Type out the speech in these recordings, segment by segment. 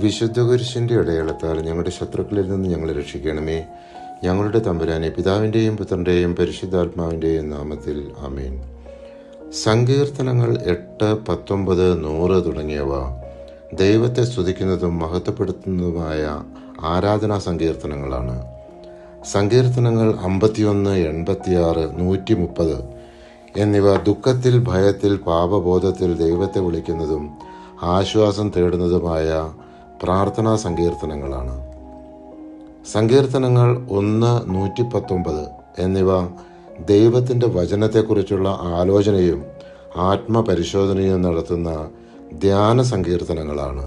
വിശുദ്ധ കുരിശിൻ്റെ അടയാളത്താൽ ഞങ്ങളുടെ ശത്രുക്കളിൽ നിന്ന് ഞങ്ങളെ രക്ഷിക്കണമേ. ഞങ്ങളുടെ തമ്പുരാനെ, പിതാവിൻ്റെയും പുത്രൻ്റെയും പരിശുദ്ധാത്മാവിൻ്റെയും നാമത്തിൽ ആമേൻ. സങ്കീർത്തനങ്ങൾ 8, 19, 100 തുടങ്ങിയവ ദൈവത്തെ സ്തുതിക്കുന്നതും മഹത്വപ്പെടുത്തുന്നതുമായ ആരാധനാ സങ്കീർത്തനങ്ങളാണ്. സങ്കീർത്തനങ്ങൾ 51, 86, 130 എന്നിവ ദുഃഖത്തിൽ, ഭയത്തിൽ, പാപബോധത്തിൽ ദൈവത്തെ വിളിക്കുന്നതും ആശ്വാസം തേടുന്നതുമായ പ്രാർത്ഥനാ സങ്കീർത്തനങ്ങളാണ്. സങ്കീർത്തനങ്ങൾ 1, 119 എന്നിവ ദൈവത്തിൻ്റെ വചനത്തെക്കുറിച്ചുള്ള ആലോചനയും ആത്മപരിശോധനയും നടത്തുന്ന ധ്യാന സങ്കീർത്തനങ്ങളാണ്.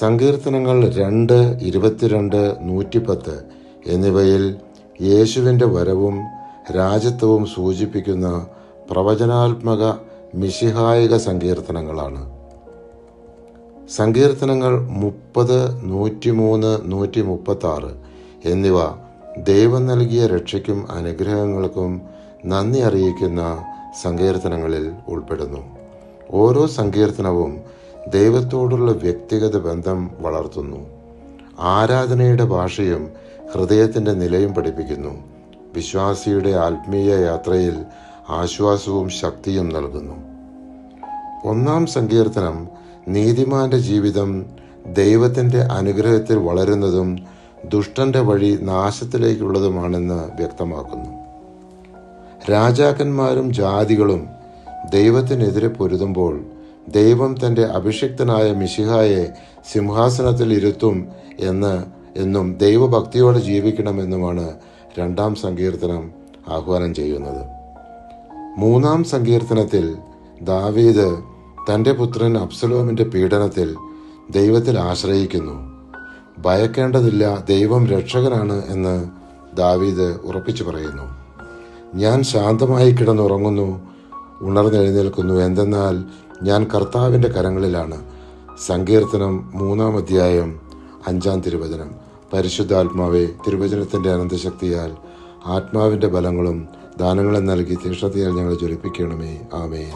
സങ്കീർത്തനങ്ങൾ 2, 22, 110 എന്നിവയിൽ യേശുവിൻ്റെ വരവും രാജ്യത്വവും സൂചിപ്പിക്കുന്ന പ്രവചനാത്മക മിശിഹായിക സങ്കീർത്തനങ്ങളാണ്. സങ്കീർത്തനങ്ങൾ 30, 103, 136 എന്നിവ ദൈവം നൽകിയ രക്ഷയ്ക്കും അനുഗ്രഹങ്ങൾക്കും നന്ദി അറിയിക്കുന്ന സങ്കീർത്തനങ്ങളിൽ ഉൾപ്പെടുന്നു. ഓരോ സങ്കീർത്തനവും ദൈവത്തോടുള്ള വ്യക്തിഗത ബന്ധം വളർത്തുന്നു. ആരാധനയുടെ ഭാഷയും ഹൃദയത്തിൻ്റെ നിലയും പഠിപ്പിക്കുന്നു. വിശ്വാസിയുടെ ആത്മീയ യാത്രയിൽ ആശ്വാസവും ശക്തിയും നൽകുന്നു. 1 സങ്കീർത്തനം നീതിമാന്റെ ജീവിതം ദൈവത്തിൻ്റെ അനുഗ്രഹത്തിൽ വളരുന്നതും ദുഷ്ടന്റെ വഴി നാശത്തിലേക്കുള്ളതുമാണെന്ന് വ്യക്തമാക്കുന്നു. രാജാക്കന്മാരും ജാതികളും ദൈവത്തിനെതിരെ പൊരുതുമ്പോൾ ദൈവം തൻ്റെ അഭിഷിക്തനായ മിശിഹായെ സിംഹാസനത്തിൽ ഇരുത്തും എന്നും ദൈവഭക്തിയോടെ ജീവിക്കണമെന്നുമാണ് 2 സങ്കീർത്തനം ആഹ്വാനം ചെയ്യുന്നത്. 3 സങ്കീർത്തനത്തിൽ ദാവീദ് തൻ്റെ പുത്രൻ അബ്സലോമിൻ്റെ പീഡനത്തിൽ ദൈവത്തിൽ ആശ്രയിക്കുന്നു. ഭയക്കേണ്ടതില്ല, ദൈവം രക്ഷകനാണ് എന്ന് ദാവീദ് ഉറപ്പിച്ചു പറയുന്നു. ഞാൻ ശാന്തമായി കിടന്നുറങ്ങുന്നു, ഉണർന്നെഴുന്നേൽക്കുന്നു, എന്തെന്നാൽ ഞാൻ കർത്താവിൻ്റെ കരങ്ങളിലാണ്. സങ്കീർത്തനം 3 അധ്യായം 5 തിരുവചനം. പരിശുദ്ധാത്മാവെ, തിരുവചനത്തിൻ്റെ അനന്തശക്തിയാൽ ആത്മാവിൻ്റെ ബലങ്ങളും ദാനങ്ങളും നൽകി തീക്ഷ്ണതയാൽ ഞങ്ങളെ ജ്വലിപ്പിക്കണമേ. ആമേൻ.